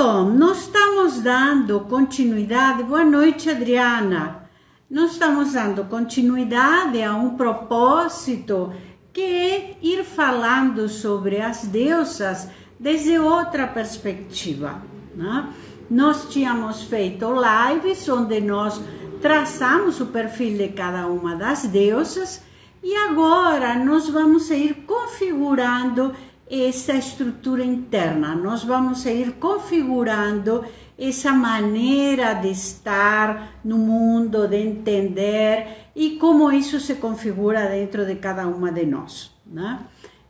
Então, nós estamos dando continuidade. Boa noite, Adriana. Nós estamos dando continuidade a um propósito que é ir falando sobre as deusas desde outra perspectiva, né? Nós tínhamos feito lives onde nós traçamos o perfil de cada uma das deusas e agora nós vamos ir configurando essa estrutura interna, nós vamos ir configurando essa maneira de estar no mundo, de entender e como isso se configura dentro de cada uma de nós, né?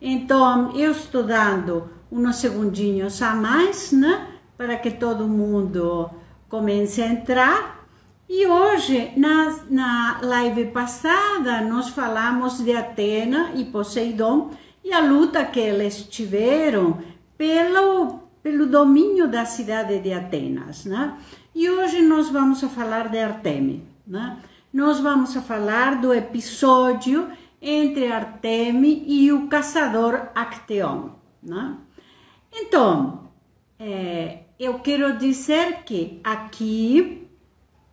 Então, eu estou dando uns segundinhos a mais, né, para que todo mundo comece a entrar. E hoje, na live passada, nós falamos de Atena e Poseidon e a luta que eles tiveram pelo domínio da cidade de Atenas, né? E hoje nós vamos a falar de Artemis, né? Nós vamos a falar do episódio entre Artemis e o caçador Acteon, né? Então, eu quero dizer que aqui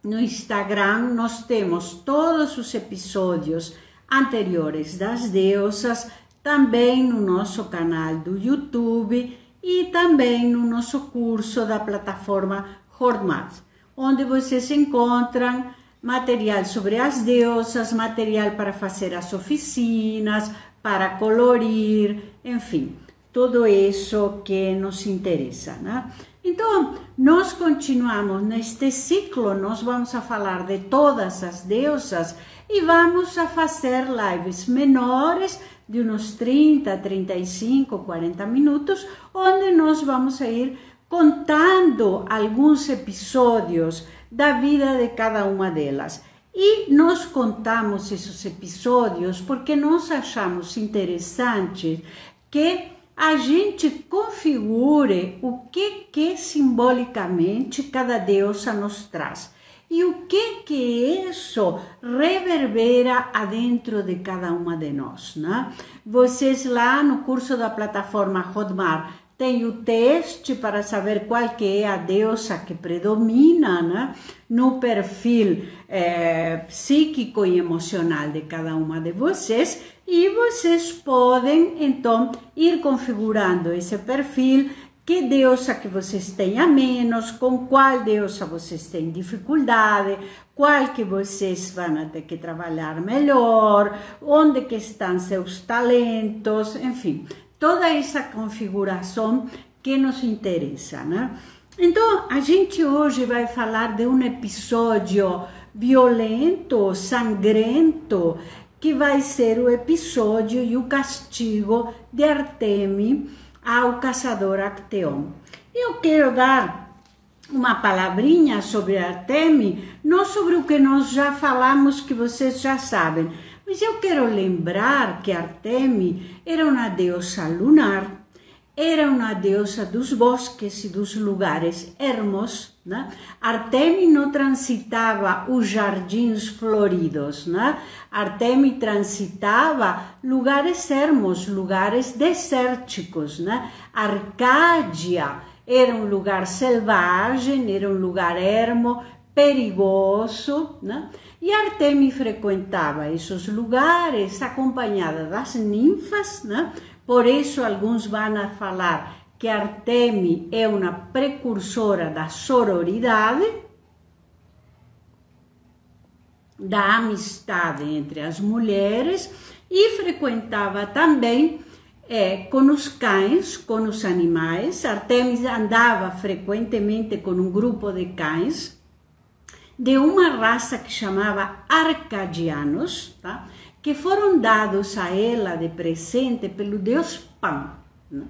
no Instagram nós temos todos os episódios anteriores das deusas, também no nosso canal do YouTube e também no nosso curso da plataforma Hordmat, onde vocês encontram material sobre as deusas, material para fazer as oficinas, para colorir, enfim, tudo isso que nos interessa, né? Então, nós continuamos neste ciclo, nós vamos a falar de todas as deusas e vamos a fazer lives menores, de uns 30, 35, 40 minutos, onde nós vamos a ir contando alguns episódios da vida de cada uma delas. E nós contamos esses episódios porque nós achamos interessante que a gente configure o que simbolicamente cada deusa nos traz. E o que isso reverbera adentro de cada uma de nós, né? Vocês lá no curso da plataforma Hotmart tem o teste para saber qual que é a deusa que predomina, né, no perfil psíquico e emocional de cada uma de vocês, e vocês podem então ir configurando esse perfil, que deusa que vocês têm a menos, com qual deusa vocês têm dificuldade, qual que vocês vão ter que trabalhar melhor, onde que estão seus talentos, enfim, toda essa configuração que nos interessa, né? Então, a gente hoje vai falar de um episódio violento, sangrento, que vai ser o episódio e o castigo de Artemis ao caçador Acteon. Eu quero dar uma palavrinha sobre Artemis, não sobre o que nós já falamos, que vocês já sabem, mas eu quero lembrar que Artemis era uma deusa lunar, era uma deusa dos bosques e dos lugares ermos, né? Artemis não transitava os jardins floridos, né? Artemis transitava lugares ermos, lugares desérticos, né? Arcádia era um lugar selvagem, era um lugar ermo, perigoso, né? E Artemis frequentava esses lugares acompanhada das ninfas, né? Por isso alguns vão a falar que Artemis é uma precursora da sororidade, da amistade entre as mulheres, e frequentava também com os cães, com os animais. Artemis andava frequentemente com um grupo de cães, de uma raça que chamava Arcadianos, tá? Que foram dados a ela de presente pelo deus Pan, né?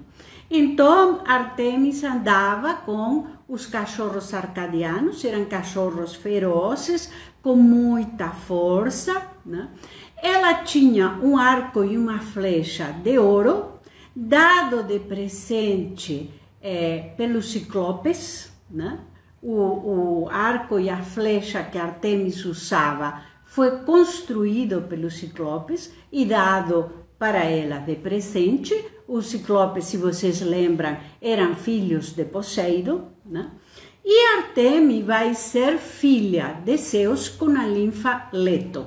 Então, Artemis andava com os cachorros arcadianos, eram cachorros ferozes, com muita força, né? Ela tinha um arco e uma flecha de ouro, dado de presente pelos ciclopes, né? O arco e a flecha que Artemis usava foi construído pelos ciclopes e dado para ela de presente. Os ciclopes, se vocês lembram, eram filhos de Poseidon, né? E Artemi vai ser filha de Zeus com a ninfa Leto.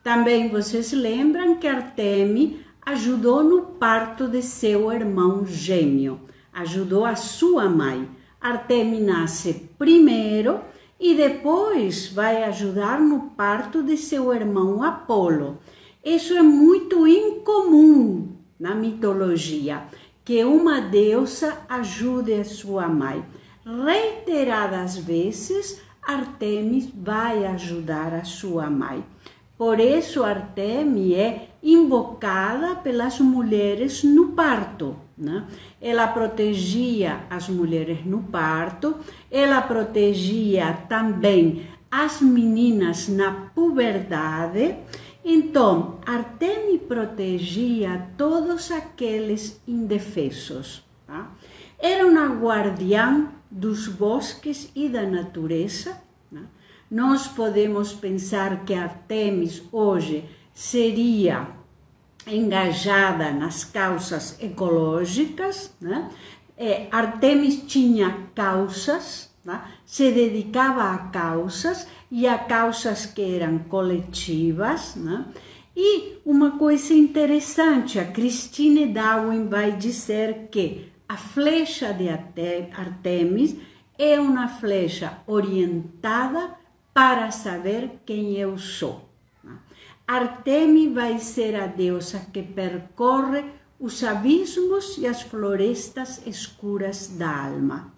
Também vocês lembram que Artemi ajudou no parto de seu irmão gêmeo, ajudou a sua mãe. Artemi nasce primeiro e depois vai ajudar no parto de seu irmão Apolo. Isso é muito incomum na mitologia, que uma deusa ajude a sua mãe. Reiteradas vezes, Artemis vai ajudar a sua mãe. Por isso, Artemis é invocada pelas mulheres no parto, né? Ela protegia as mulheres no parto, ela protegia também as meninas na puberdade. Então, Artemis protegia todos aqueles indefesos, tá? Era uma guardiã dos bosques e da natureza, né? Nós podemos pensar que Artemis hoje seria engajada nas causas ecológicas, né? Artemis tinha causas, né? Se dedicava a causas e a causas que eram coletivas, né? E uma coisa interessante, a Christine Darwin vai dizer que a flecha de Artemis é uma flecha orientada para saber quem eu sou. Artemis vai ser a deusa que percorre os abismos e as florestas escuras da alma.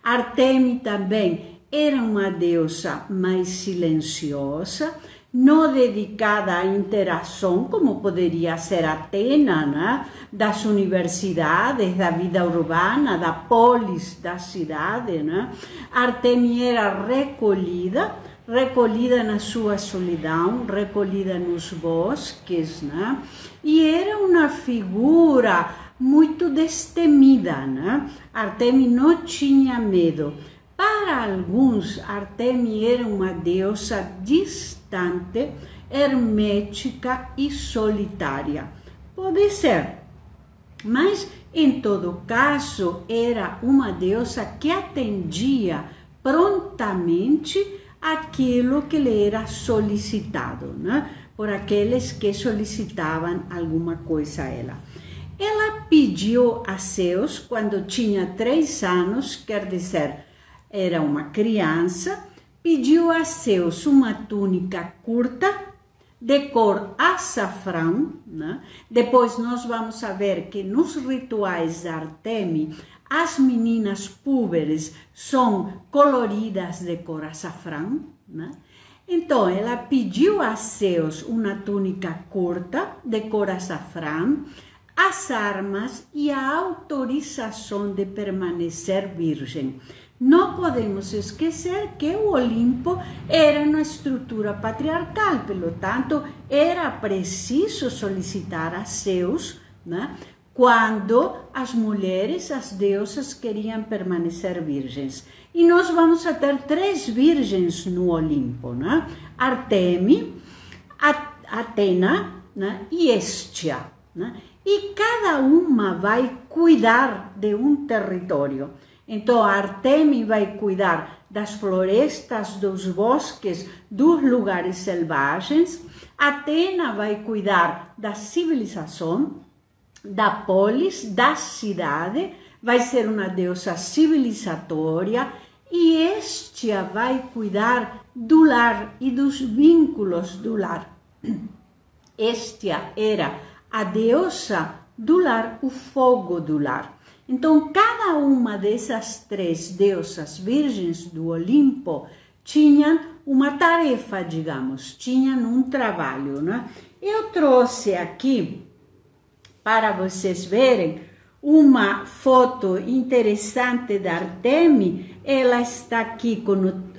Artemis também era uma deusa mais silenciosa, não dedicada à interação, como poderia ser Atena, né? Das universidades, da vida urbana, da polis, da cidade. Né? Artemis era recolhida na sua solidão, recolhida nos bosques, né? E era uma figura muito destemida. Né? Artemis não tinha medo. Para alguns, Artemis era uma deusa distante, hermética e solitária. Pode ser, mas em todo caso era uma deusa que atendia prontamente aquilo que lhe era solicitado, né? Por aqueles que solicitavam alguma coisa a ela. Ela pediu a Zeus quando tinha 3 anos, quer dizer, era uma criança, pediu a Zeus uma túnica curta, de cor açafrão, né? Depois nós vamos saber que nos rituais de Artemis, as meninas púberes são coloridas de cor açafrão, né? Então, ela pediu a Zeus uma túnica curta, de cor açafrão, as armas e a autorização de permanecer virgem. Não podemos esquecer que o Olimpo era uma estrutura patriarcal, pelo tanto, era preciso solicitar a Zeus, né, quando as mulheres, as deusas, queriam permanecer virgens. E nós vamos a ter 3 virgens no Olimpo, né? Artemis, Atena, né, e Hestia, né? E cada uma vai cuidar de um território. Então, Artemis vai cuidar das florestas, dos bosques, dos lugares selvagens. Atena vai cuidar da civilização, da polis, da cidade. Vai ser uma deusa civilizatória. E Hestia vai cuidar do lar e dos vínculos do lar. Hestia era a deusa do lar, o fogo do lar. Então, cada uma dessas 3 deusas virgens do Olimpo tinham uma tarefa, digamos, tinham um trabalho, né? Eu trouxe aqui, para vocês verem, uma foto interessante da Artemis. Ela está aqui com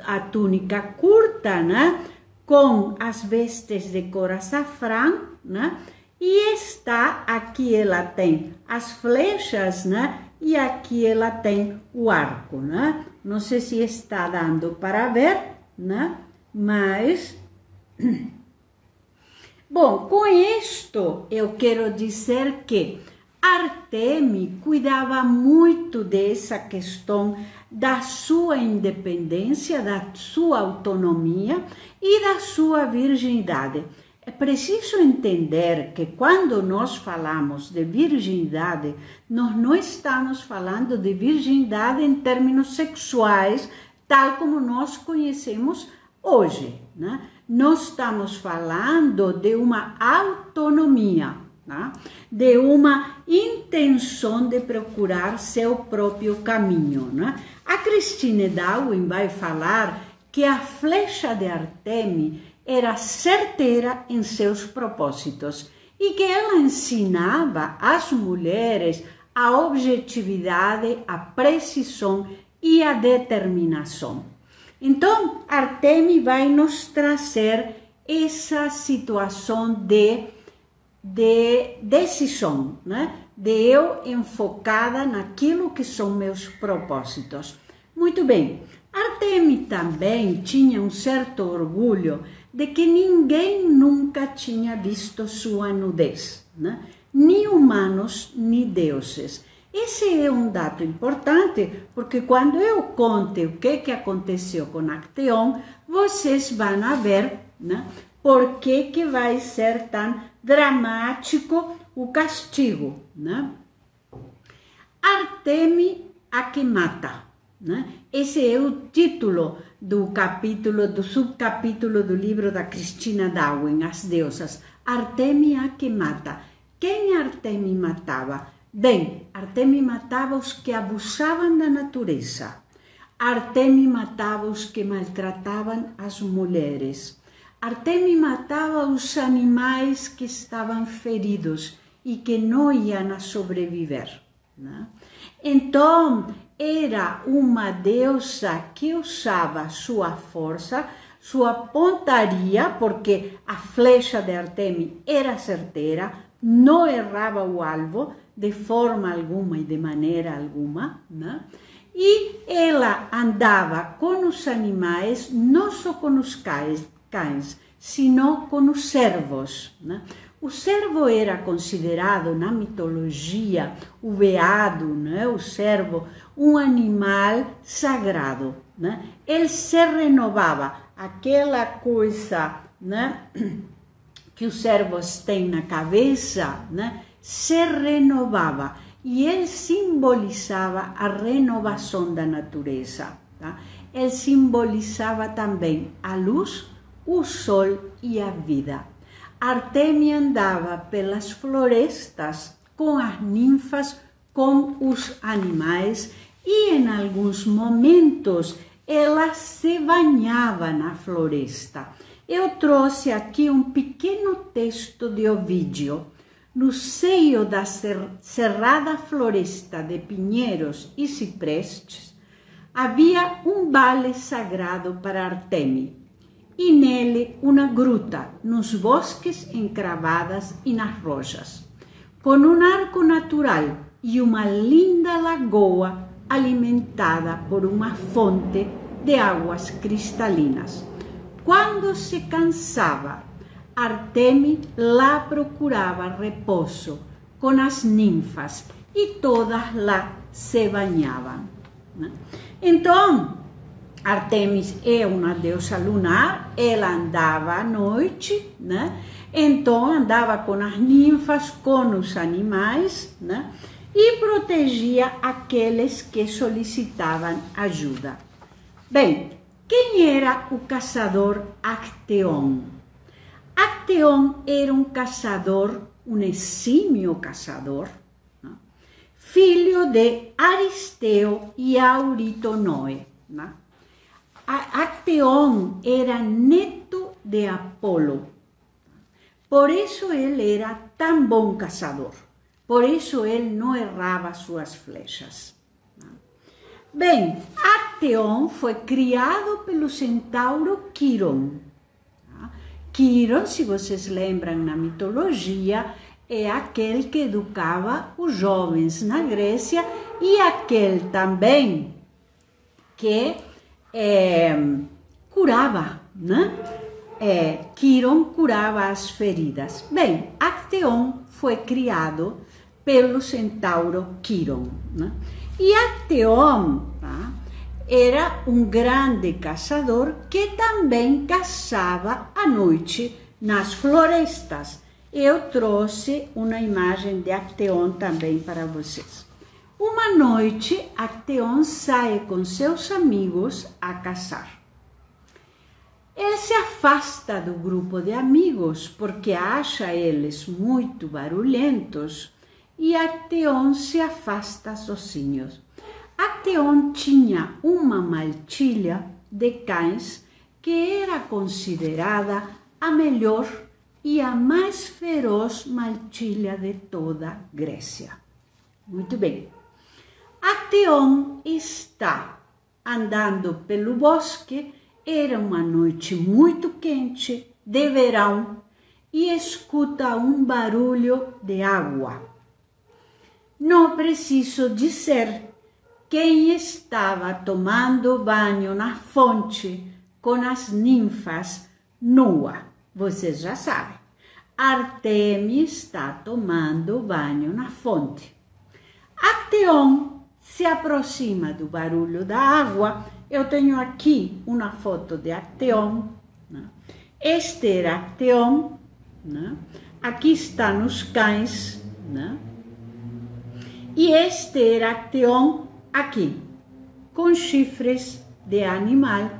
a túnica curta, né? Com as vestes de cor açafrão, né? E está, aqui ela tem as flechas, né? E aqui ela tem o arco, né? Não sei se está dando para ver, né? Mas, bom, com isto eu quero dizer que Artemi cuidava muito dessa questão da sua independência, da sua autonomia e da sua virgindade. É preciso entender que quando nós falamos de virgindade, nós não estamos falando de virgindade em termos sexuais, tal como nós conhecemos hoje, né? Nós estamos falando de uma autonomia, né? De uma intenção de procurar seu próprio caminho, né? A Christine Darwin vai falar que a flecha de Artemi era certeira em seus propósitos e que ela ensinava às mulheres a objetividade, a precisão e a determinação. Então, Artemi vai nos trazer essa situação de decisão, né? De eu enfocada naquilo que são meus propósitos. Muito bem, Artemi também tinha um certo orgulho de que ninguém nunca tinha visto sua nudez, né? Nem humanos, nem deuses. Esse é um dado importante, porque quando eu conte o que aconteceu com Acteon, vocês vão ver, né, por que vai ser tão dramático o castigo, né? Artemi a que mata, né? Esse é o título do capítulo, do subcapítulo do livro da Christine Darwin, As Deusas. Artemi a que mata. Quem Artemi matava? Bem, Artemi matava os que abusavam da natureza. Artemi matava os que maltratavam as mulheres. Artemi matava os animais que estavam feridos e que não iam a sobreviver, né? Então, era uma deusa que usava sua força, sua pontaria, porque a flecha de Artemi era certeira, não errava o alvo de forma alguma e de maneira alguma, né? E ela andava com os animais, não só com os cães, sino com os servos, né? O servo era considerado na mitologia, o veado, né? O servo, um animal sagrado, né? Ele se renovava, aquela coisa, né, que os servos têm na cabeça, né, se renovava e ele simbolizava a renovação da natureza, tá? Ele simbolizava também a luz, o sol e a vida. Artemi andava pelas florestas com as ninfas, com os animais e em alguns momentos ela se banhava na floresta. Eu trouxe aqui um pequeno texto de Ovídio. No seio da cerrada floresta de pinheiros e ciprestes, havia um vale sagrado para Artemi, e nele uma gruta, nos bosques encravadas e nas rochas, com um arco natural e uma linda lagoa alimentada por uma fonte de águas cristalinas. Quando se cansava, Artemi lá procurava repouso com as ninfas e todas lá se banhavam, né? Então, Artemis é uma deusa lunar, ela andava à noite, né? Então andava com as ninfas, com os animais, né? E protegia aqueles que solicitavam ajuda. Bem, quem era o caçador Acteon? Acteon era um caçador, um exímio caçador, né? Filho de Aristeu e Auritonoe, né? Acteon era neto de Apolo, por isso ele era tão bom caçador, por isso ele não errava suas flechas. Bem, Acteon foi criado pelo centauro Quiron. Quiron, se vocês lembram na mitologia, é aquele que educava os jovens na Grécia e aquele também que curava, né? Quiron curava as feridas. Bem, Acteon foi criado pelo centauro Quiron, né? E Acteon, tá? Era um grande caçador que também caçava à noite nas florestas. Eu trouxe uma imagem de Acteon também para vocês. Uma noite, Acteon sai com seus amigos a caçar. Ele se afasta do grupo de amigos porque acha eles muito barulhentos e Acteon se afasta sozinho. Acteon tinha uma matilha de cães que era considerada a melhor e a mais feroz matilha de toda a Grécia. Muito bem. Acteon está andando pelo bosque, era uma noite muito quente de verão e escuta um barulho de água. Não preciso dizer quem estava tomando banho na fonte com as ninfas nua. Vocês já sabem. Artemis está tomando banho na fonte. Acteon se aproxima do barulho da água. Eu tenho aqui uma foto de Acteon, né? Este era Acteon, né? Aqui estão os cães, né? E este era Acteon aqui, com chifres de animal,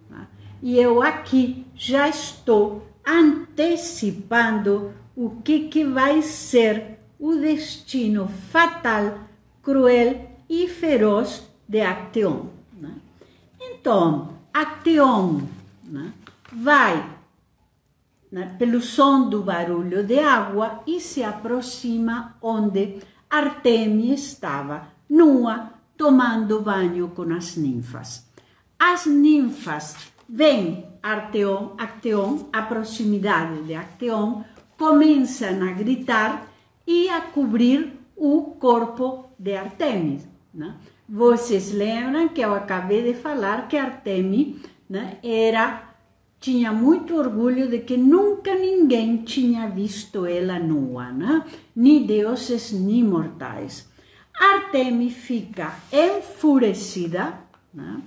né? E eu aqui já estou antecipando o que vai ser o destino fatal, cruel e feroz de Acteon, né? Então, Acteon, né, vai, né, pelo som do barulho de água e se aproxima onde Artemis estava nua, tomando banho com as ninfas. As ninfas veem Acteon, a proximidade de Acteon, começam a gritar e a cobrir o corpo de Artemis, né? Vocês lembram que eu acabei de falar que Artemis, né, tinha muito orgulho de que nunca ninguém tinha visto ela nua, né? Nem deuses, nem mortais. Artemis fica enfurecida, né?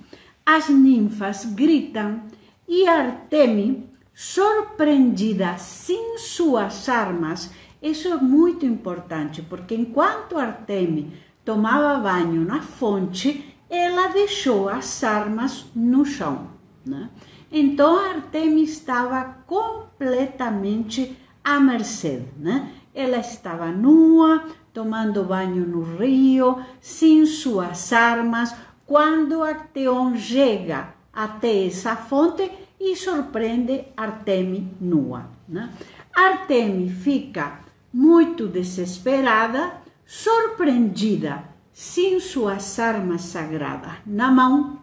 As ninfas gritam e Artemis, surpreendida sem suas armas, isso é muito importante, porque enquanto Artemis tomava banho na fonte, ela deixou as armas no chão, né? Então Artemis estava completamente à mercê, né? Ela estava nua, tomando banho no rio, sem suas armas, quando Acteon chega até essa fonte e surpreende Artemis nua, né? Artemis fica muito desesperada, surpreendida, sem suas armas sagradas na mão.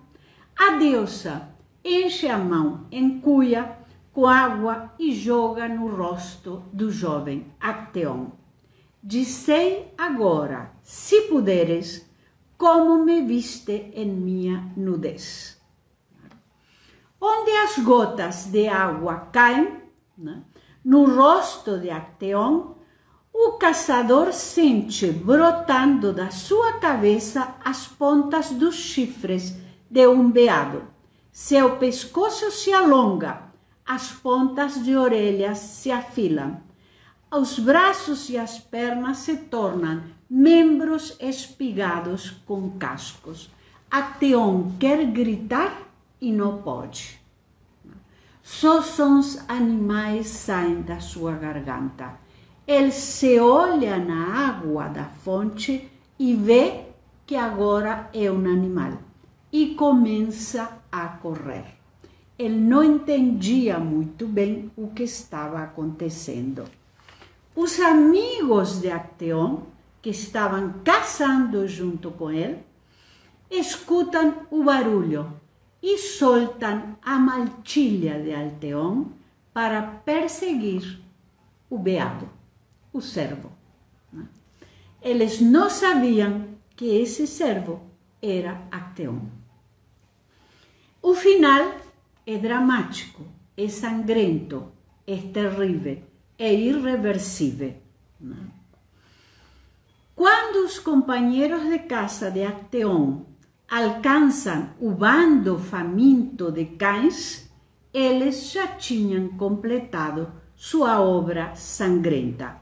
A deusa enche a mão em cuia com água e joga no rosto do jovem Acteon. Dizei agora, se puderes, como me viste em minha nudez. Onde as gotas de água caem, né, no rosto de Acteon, o caçador sente brotando da sua cabeça as pontas dos chifres de um veado. Seu pescoço se alonga, as pontas de orelhas se afilam. Os braços e as pernas se tornam membros espigados com cascos. Acteon quer gritar e não pode. Só sons animais saem da sua garganta. Ele se olha na água da fonte e vê que agora é um animal e começa a correr. Ele não entendia muito bem o que estava acontecendo. Os amigos de Acteon, que estavam caçando junto com ele, escutam o barulho e soltam a matilha de Acteon para perseguir o veado, o cervo. Eles não sabiam que esse cervo era Acteon. O final é dramático, é sangrento, é terrível, é irreversível. Quando os companheiros de casa de Acteon alcançam o bando faminto de cães, eles já tinham completado sua obra sangrenta.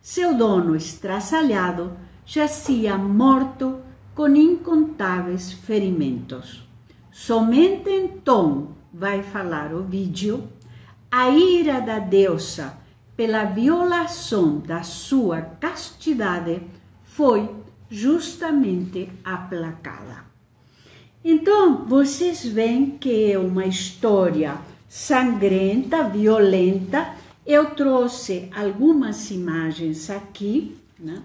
Seu dono estraçalhado jazia morto com incontáveis ferimentos. Somente então, vai falar o vídeo, a ira da deusa pela violação da sua castidade foi justamente aplacada. Então, vocês veem que é uma história sangrenta, violenta. Eu trouxe algumas imagens aqui, né?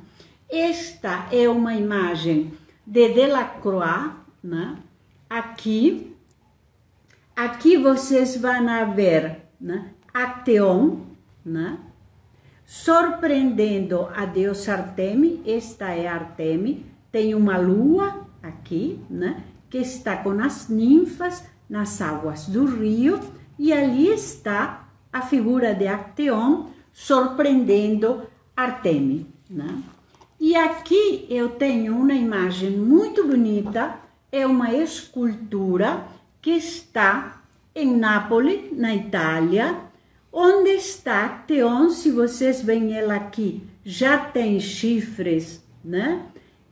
Esta é uma imagem de Delacroix, né? Aqui vocês vão ver, né? Acteon, né? Surpreendendo a deusa Artemis. Esta é Artemis, tem uma lua aqui, né? Que está com as ninfas nas águas do rio, e ali está a figura de Acteon surpreendendo Artemis, né? E aqui eu tenho uma imagem muito bonita, é uma escultura que está em Nápoles, na Itália, onde está Acteon. Se vocês veem ela aqui, já tem chifres, né?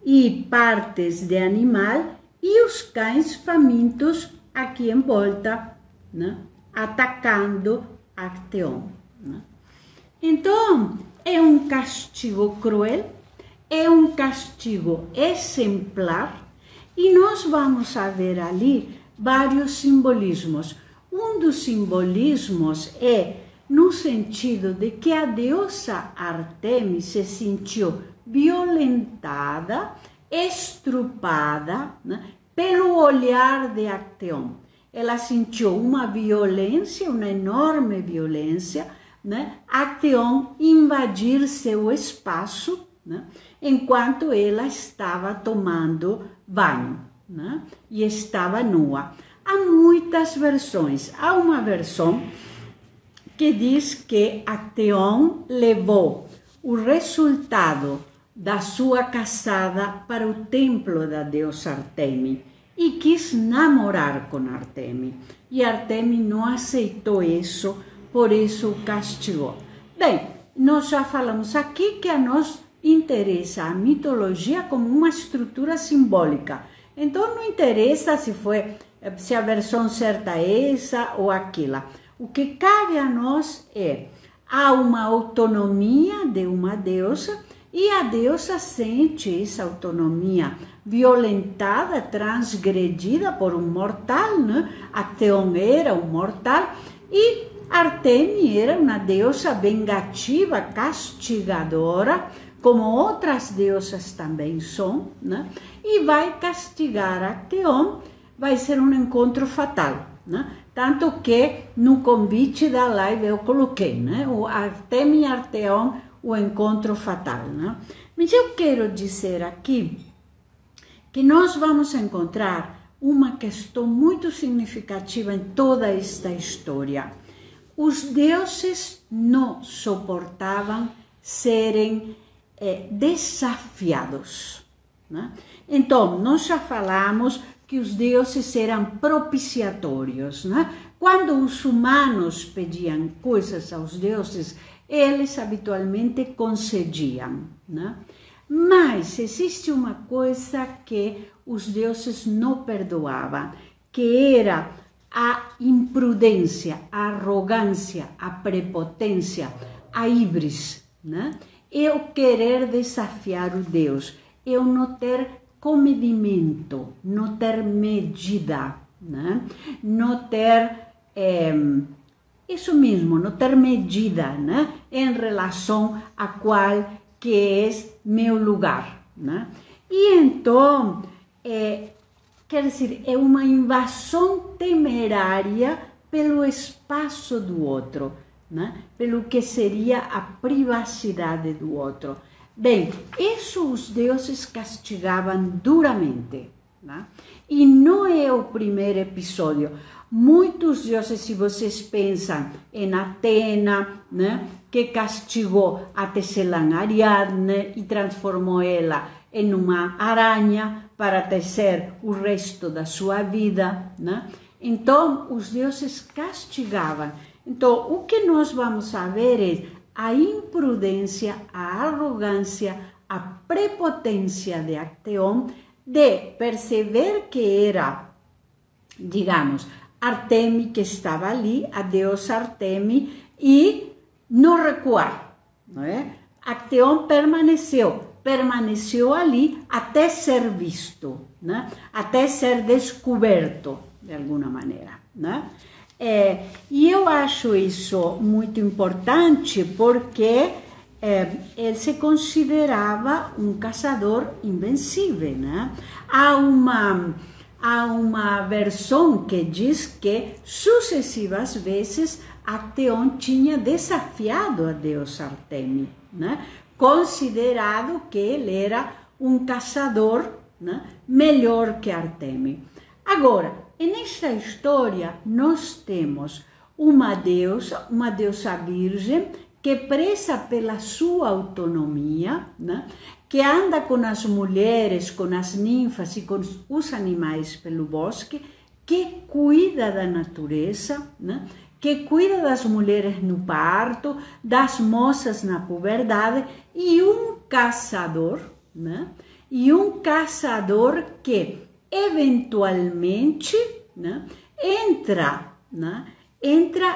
E partes de animal, e os cães famintos aqui em volta, né? Atacando Acteon, né? Então, é um castigo cruel, é um castigo exemplar, e nós vamos ver ali vários simbolismos. Um dos simbolismos é no sentido de que a deusa Artemis se sentiu violentada, estrupada, né, pelo olhar de Acteon. Ela sentiu uma violência, uma enorme violência, né? Acteon invadir seu espaço, né? Enquanto ela estava tomando banho, né? E estava nua. Há muitas versões. Há uma versão que diz que Acteon levou o resultado da sua caçada para o templo da deusa Artemis e quis namorar com Artemis. E Artemis não aceitou isso, por isso o castigou. Bem, nós já falamos aqui que a nós interessa a mitologia como uma estrutura simbólica. Então não interessa se a versão certa é essa ou aquela. O que cabe a nós há uma autonomia de uma deusa, e a deusa sente essa autonomia violentada, transgredida por um mortal, né? Acteon era um mortal, e Artemis era uma deusa vingativa, castigadora, como outras deusas também são, né? E vai castigar Acteon. Vai ser um encontro fatal, né? Tanto que no convite da live eu coloquei, né? O Artemis e Acteon, o encontro fatal, né? Mas eu quero dizer aqui que nós vamos encontrar uma questão muito significativa em toda esta história. Os deuses não suportavam serem desafiados, né? Então, nós já falamos que os deuses eram propiciatórios, né? Quando os humanos pediam coisas aos deuses, eles habitualmente concediam, né? Mas existe uma coisa que os deuses não perdoavam, que era a imprudência, a arrogância, a prepotência, a híbris, né? Eu querer desafiar o Deus, eu não ter comedimento, não ter medida, né? Não ter, isso mesmo, não ter medida, né? Em relação a qual que é meu lugar, né? E então, quer dizer, é uma invasão temerária pelo espaço do outro, né? Pelo que seria a privacidade do outro. Bem, isso os deuses castigavam duramente, né? E não é o primeiro episódio. Muitos deuses, se vocês pensam em Atena, né? que castigou a tecelã Ariadne e transformou ela em uma aranha para tecer o resto da sua vida, né? Então, os deuses castigavam. Então, o que nós vamos ver é a imprudência, a arrogância, a prepotência de Acteon de perceber que era, digamos, Artemis que estava ali, a deusa Artemis, e não recuar, não é? Acteon permaneceu ali até ser visto, né? Até ser descoberto, de alguma maneira, né? E eu acho isso muito importante porque ele se considerava um caçador invencível, né? Há uma versão que diz que sucessivas vezes Acteon tinha desafiado a deusa Artemis, né? Considerado que ele era um caçador, né? Melhor que Artemis. Agora, nesta história nós temos uma deusa virgem que preza pela sua autonomia, né? Que anda com as mulheres, com as ninfas e com os animais pelo bosque, que cuida da natureza, né? Que cuida das mulheres no parto, das moças na puberdade, e um caçador, né? E um caçador que eventualmente, né, entra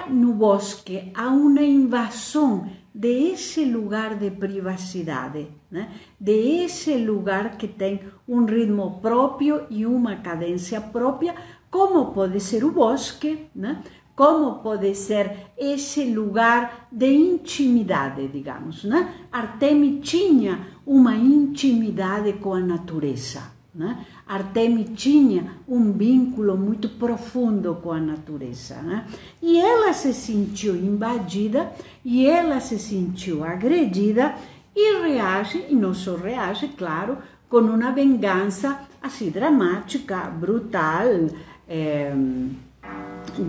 no bosque a uma invasão desse lugar de privacidade, né, desse lugar que tem um ritmo próprio e uma cadência própria, como pode ser o bosque, né, como pode ser esse lugar de intimidade, digamos, né? Artemis tinha uma intimidade com a natureza, né? Artemis tinha um vínculo muito profundo com a natureza, né? E ela se sentiu invadida, e ela se sentiu agredida, e reage, e não só reage, claro, com uma vingança assim dramática, brutal,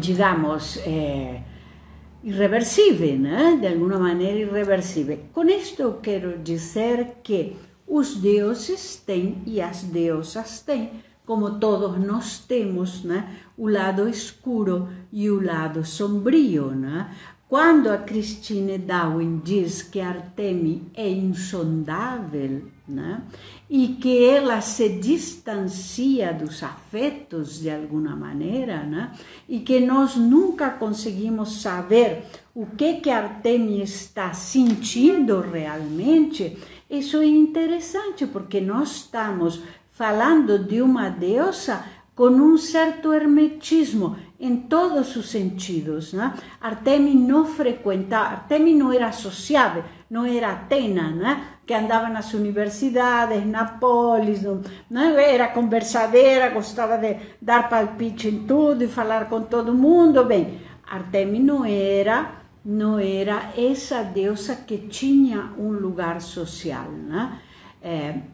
digamos, irreversível, né? De alguma maneira irreversível. Com isto eu quero dizer que os deuses têm e as deusas têm, como todos nós temos, né? O lado escuro e o lado sombrio, né? Quando a Christine Darwin diz que Artemis é insondável, né? E que ela se distancia dos afetos de alguma maneira, né? E que nós nunca conseguimos saber o que Artemis está sentindo realmente, isso é interessante, porque nós estamos falando de uma deusa com um certo hermetismo em todos os sentidos, né? Artemis não frequentava, Artemis não era sociável, não era Atena, né? Que andava nas universidades, na polis, né? Era conversadeira, gostava de dar palpite em tudo e falar com todo mundo. Bem, Artemis não era essa deusa que tinha um lugar social, né?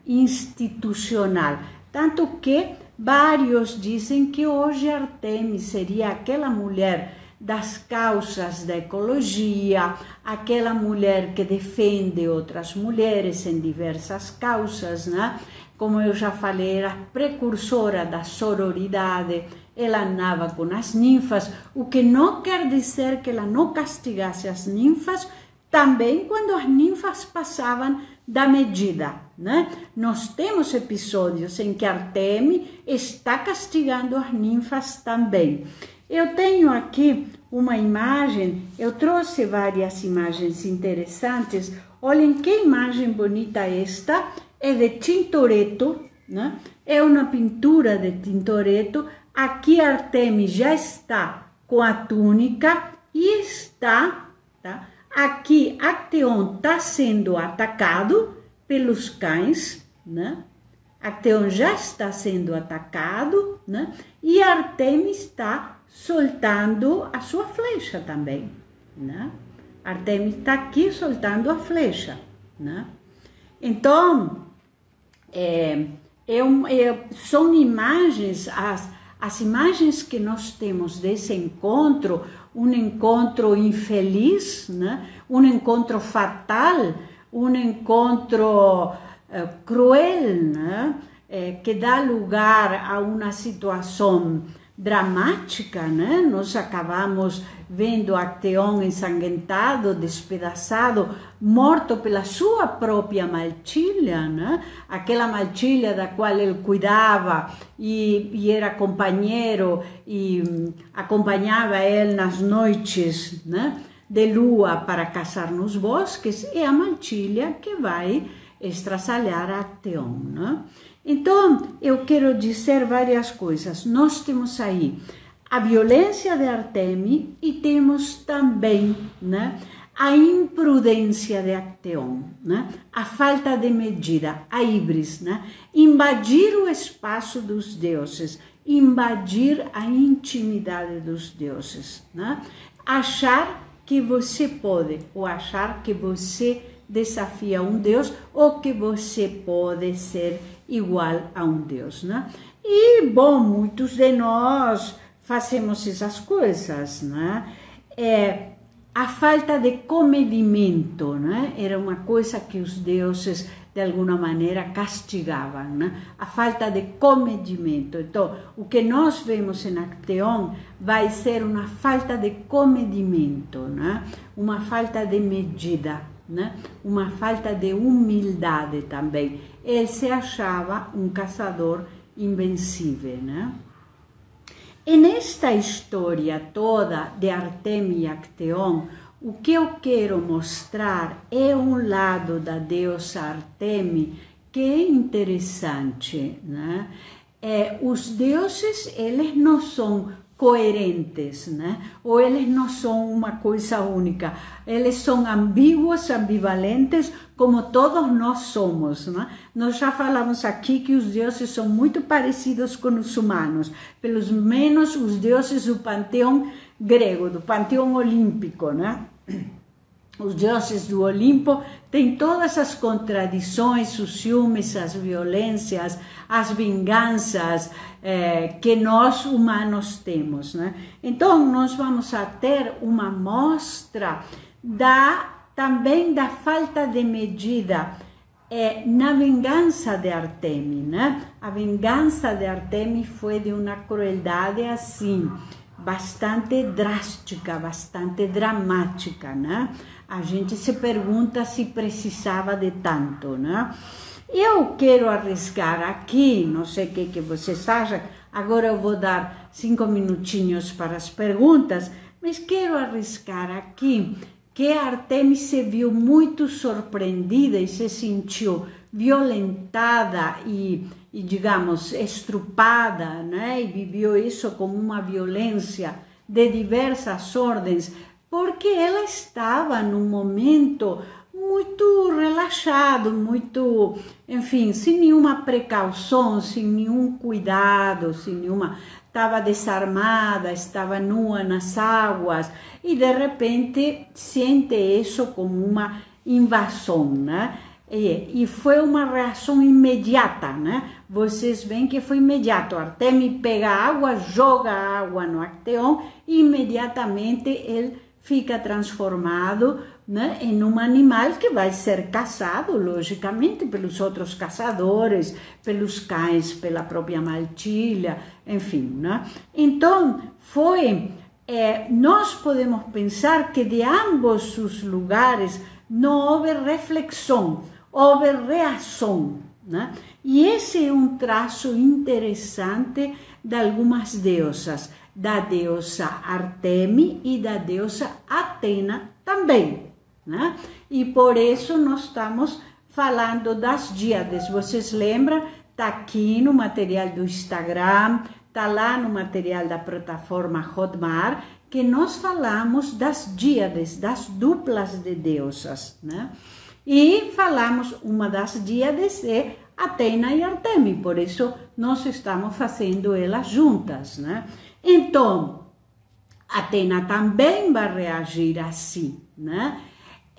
Institucional. Tanto que vários dizem que hoje Artemis seria aquela mulher das causas da ecologia, aquela mulher que defende outras mulheres em diversas causas, né? Como eu já falei, era precursora da sororidade, ela andava com as ninfas, o que não quer dizer que ela não castigasse as ninfas, também quando as ninfas passavam da medida, né? Nós temos episódios em que Artemis está castigando as ninfas também. Eu tenho aqui uma imagem, eu trouxe várias imagens interessantes. Olhem que imagem bonita esta, é de Tintoretto, né? É uma pintura de Tintoretto. Aqui Artemis já está com a túnica e está, tá? Aqui Acteon está sendo atacado pelos cães, né? Acteon já está sendo atacado, né? E Artemis está soltando a sua flecha também, né? Artemis está aqui soltando a flecha, né? Então, são imagens, as imagens que nós temos desse encontro, um encontro infeliz, né? Um encontro fatal, um encontro cruel, né? Que dá lugar a uma situação dramática, né? Nós acabamos vendo Acteon ensanguentado, despedaçado, morto pela sua própria maltilha, né? Aquela maltilha da qual ele cuidava e era companheiro e acompanhava ele nas noites, né? De lua para caçar nos bosques, é a maltilha que vai estraçalhar a Acteon, né? Então, eu quero dizer várias coisas. Nós temos aí a violência de Artemis e temos também, né, a imprudência de Acteon, né, a falta de medida, a híbris, né, invadir o espaço dos deuses, invadir a intimidade dos deuses, né, achar que você pode ou achar que você desafia um Deus ou que você pode ser igual a um Deus, né? E, bom, muitos de nós fazemos essas coisas, né? A falta de comedimento, né? Era uma coisa que os deuses, de alguma maneira, castigavam, né? A falta de comedimento. Então, o que nós vemos em Acteon vai ser uma falta de comedimento, né? Uma falta de medida, né? Uma falta de humildade também. Ele se achava um caçador invencível, né? E nesta história toda de Artemis e Acteon, o que eu quero mostrar é um lado da deusa Artemis que é interessante, né? Os deuses, eles não são coerentes, né? Ou eles não são uma coisa única, eles são ambíguos, ambivalentes, como todos nós somos, né? Nós já falamos aqui que os deuses são muito parecidos com os humanos, pelo menos os deuses do panteão grego, do panteão olímpico, né? Os deuses do Olimpo têm todas as contradições, os ciúmes, as violências, as vinganças que nós humanos temos, né? Então, nós vamos a ter uma mostra também da falta de medida na vingança de Artemis, né? A vingança de Artemis foi de uma crueldade assim, bastante drástica, bastante dramática, né? A gente se pergunta se precisava de tanto, né? Eu quero arriscar aqui, não sei o que vocês acham, agora eu vou dar 5 minutinhos para as perguntas, mas quero arriscar aqui que Artemis se viu muito surpreendida e se sentiu violentada e digamos, estrupada, né? E viveu isso como uma violência de diversas ordens, porque ela estava num momento muito relaxado, muito, enfim, sem nenhuma precaução, sem nenhum cuidado, sem nenhuma... Estava desarmada, estava nua nas águas e de repente sente isso como uma invasão, né? E foi uma reação imediata, né? Vocês veem que foi imediato. Artemis pega água, joga a água no Acteon e imediatamente ele fica transformado, né, em um animal que vai ser caçado, logicamente, pelos outros caçadores, pelos cães, pela própria maltilha, enfim, né? Então, nós podemos pensar que de ambos os lugares não houve reflexão, houve reação, né? E esse é um traço interessante de algumas deusas, da deusa Artemis e da deusa Atena também, né? E por isso nós estamos falando das díades. Vocês lembram? Está aqui no material do Instagram, está lá no material da plataforma Hotmart, que nós falamos das díades, das duplas de deusas, né? E falamos, uma das díades é Atena e Artemis, por isso nós estamos fazendo elas juntas, né? Então, Atena também vai reagir assim, né?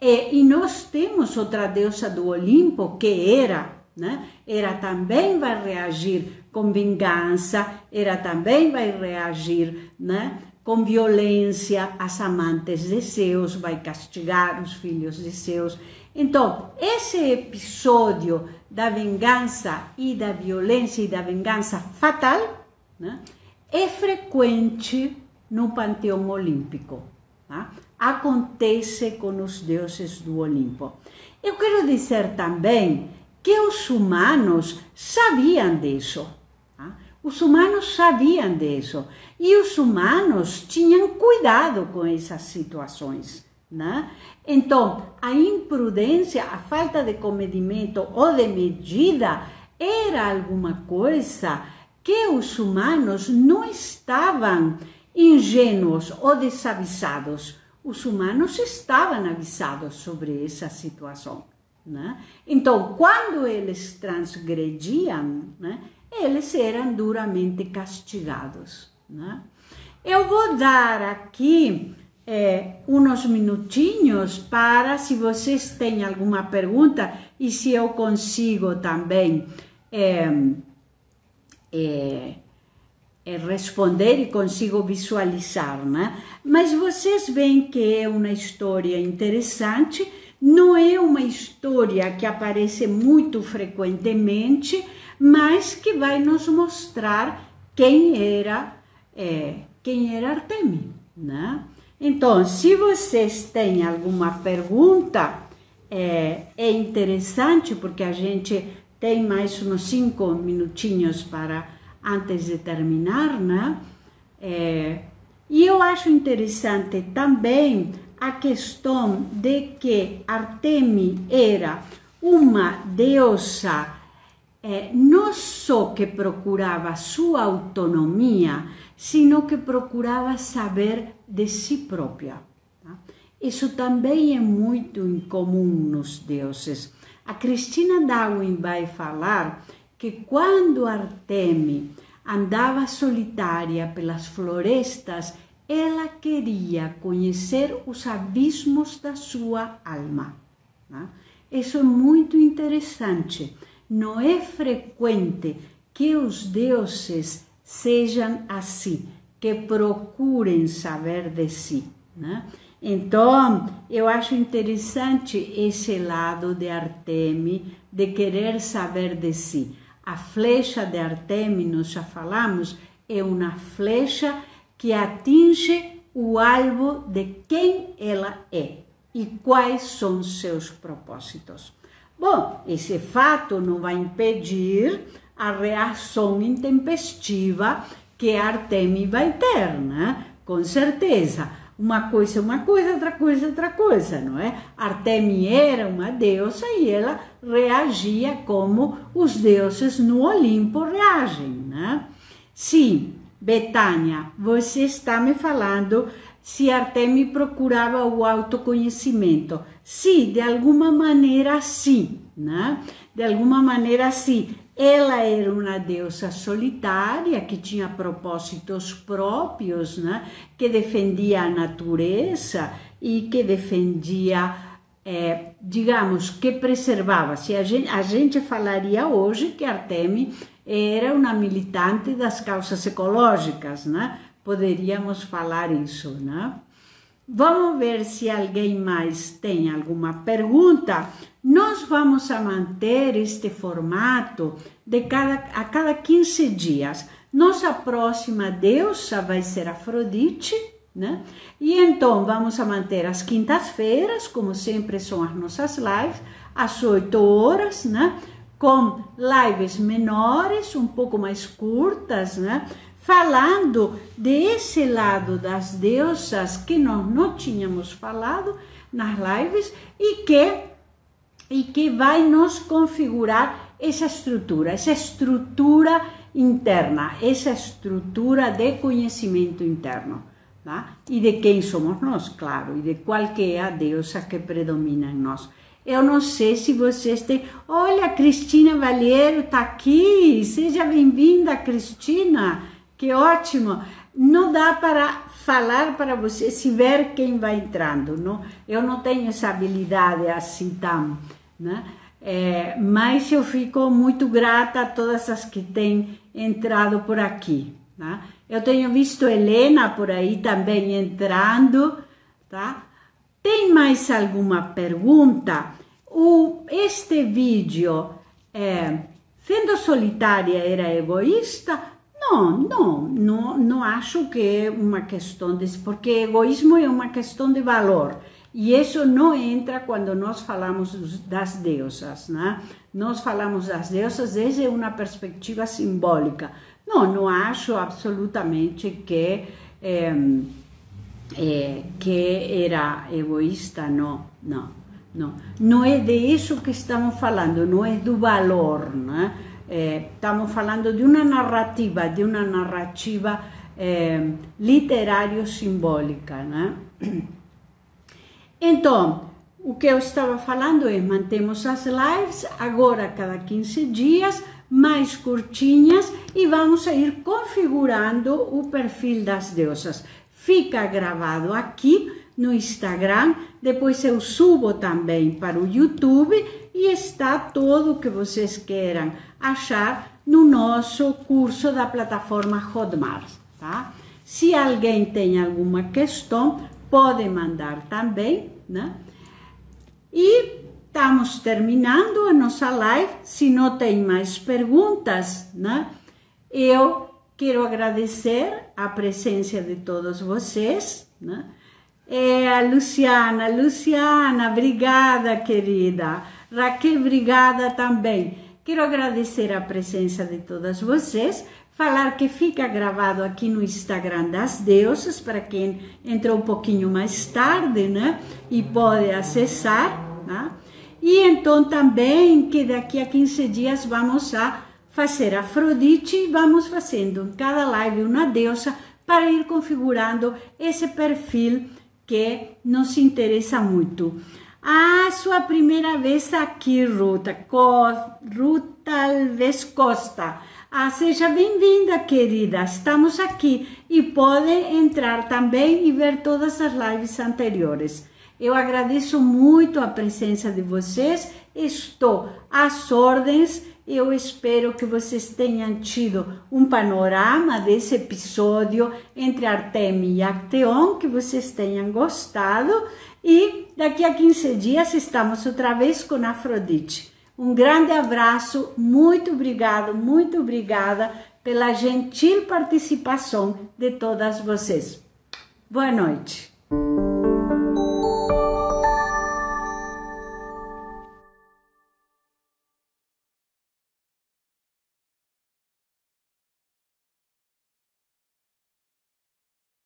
E nós temos outra deusa do Olimpo, que era né? Ela também vai reagir com vingança, ela também vai reagir, né, com violência às amantes de Zeus, vai castigar os filhos de Zeus. Então, esse episódio da vingança e da violência e da vingança fatal, né, é frequente no panteão olímpico. Tá? Acontece com os deuses do Olimpo. Eu quero dizer também que os humanos sabiam disso. Tá? Os humanos sabiam disso. E os humanos tinham cuidado com essas situações. Né? Então, a imprudência, a falta de comedimento ou de medida era alguma coisa que os humanos não estavam ingênuos ou desavisados. Os humanos estavam avisados sobre essa situação. Né? Então, quando eles transgrediam, né, eles eram duramente castigados. Né? Eu vou dar aqui uns minutinhos para, se vocês têm alguma pergunta, e se eu consigo também responder e consigo visualizar, né? Mas vocês veem que é uma história interessante, não é uma história que aparece muito frequentemente, mas que vai nos mostrar quem era Artemis, né? Então, se vocês têm alguma pergunta, é interessante, porque a gente tem mais uns 5 minutinhos para antes de terminar, né? E eu acho interessante também a questão de que Artemis era uma deusa não só que procurava sua autonomia, sino que procurava saber de si própria. Tá? Isso também é muito incomum nos deuses. A Christina Darwin vai falar que quando Artemis andava solitária pelas florestas, ela queria conhecer os abismos da sua alma. Tá? Isso é muito interessante. Não é frequente que os deuses sejam assim, que procurem saber de si. Né? Então, eu acho interessante esse lado de Artemis, de querer saber de si. A flecha de Artemis, nós já falamos, é uma flecha que atinge o alvo de quem ela é e quais são seus propósitos. Bom, esse fato não vai impedir a reação intempestiva que Artemis vai ter, né? Com certeza. Uma coisa, outra coisa, não é? Artemis era uma deusa e ela reagia como os deuses no Olimpo reagem, né? Sim, Betânia, você está me falando se Artemis procurava o autoconhecimento. Sim, de alguma maneira sim, né? De alguma maneira sim. Ela era uma deusa solitária que tinha propósitos próprios, né? Que defendia a natureza e que defendia, digamos, que preservava. Se a gente falaria hoje que Artemis era uma militante das causas ecológicas, né? Poderíamos falar isso, né? Vamos ver se alguém mais tem alguma pergunta. Nós vamos a manter este formato a cada 15 dias. Nossa próxima deusa vai ser Afrodite, né? E então vamos a manter as quintas-feiras, como sempre são as nossas lives, às 8 horas, né? Com lives menores, um pouco mais curtas, né? Falando desse lado das deusas que nós não tínhamos falado nas lives e que vai nos configurar essa estrutura interna, essa estrutura de conhecimento interno. Tá? E de quem somos nós, claro, e de qual que é a deusa que predomina em nós. Eu não sei se vocês têm... Olha, Cristina Valiero está aqui, seja bem-vinda, Cristina. Que ótimo! Não dá para falar para você se ver quem vai entrando, não? Eu não tenho essa habilidade assim tão, né? mas eu fico muito grata a todas as que têm entrado por aqui, tá? Eu tenho visto Helena por aí também entrando, tá? Tem mais alguma pergunta? Este vídeo, sendo solitária era egoísta? Não acho que é uma questão porque egoísmo é uma questão de valor. E isso não entra quando nós falamos das deusas, né? Nós falamos das deusas desde uma perspectiva simbólica. Não acho absolutamente que era egoísta, não. Não é disso que estamos falando, não é do valor, né? Estamos falando de uma narrativa literário-simbólica, né? Então, o que eu estava falando é, mantemos as lives, agora cada 15 dias, mais curtinhas, e vamos a ir configurando o perfil das deusas. Fica gravado aqui no Instagram, depois eu subo também para o YouTube, e está tudo o que vocês queiram achar no nosso curso da plataforma Hotmart, tá? Se alguém tem alguma questão, pode mandar também, né? E estamos terminando a nossa live. Se não tem mais perguntas, né? Eu quero agradecer a presença de todos vocês, né? A Luciana, obrigada, querida. Raquel, obrigada também. Quero agradecer a presença de todas vocês. Falar que fica gravado aqui no Instagram das deusas, para quem entrou um pouquinho mais tarde, né? E pode acessar, né? E então também que daqui a 15 dias vamos a fazer Afrodite, e vamos fazendo em cada live uma deusa para ir configurando esse perfil que nos interessa muito. Sua primeira vez aqui, Ruta Alves Costa. Seja bem-vinda, querida. Estamos aqui e pode entrar também e ver todas as lives anteriores. Eu agradeço muito a presença de vocês. Estou às ordens. Eu espero que vocês tenham tido um panorama desse episódio entre Artemis e Acteon, que vocês tenham gostado. E daqui a 15 dias estamos outra vez com Afrodite. Um grande abraço, muito obrigada pela gentil participação de todas vocês. Boa noite.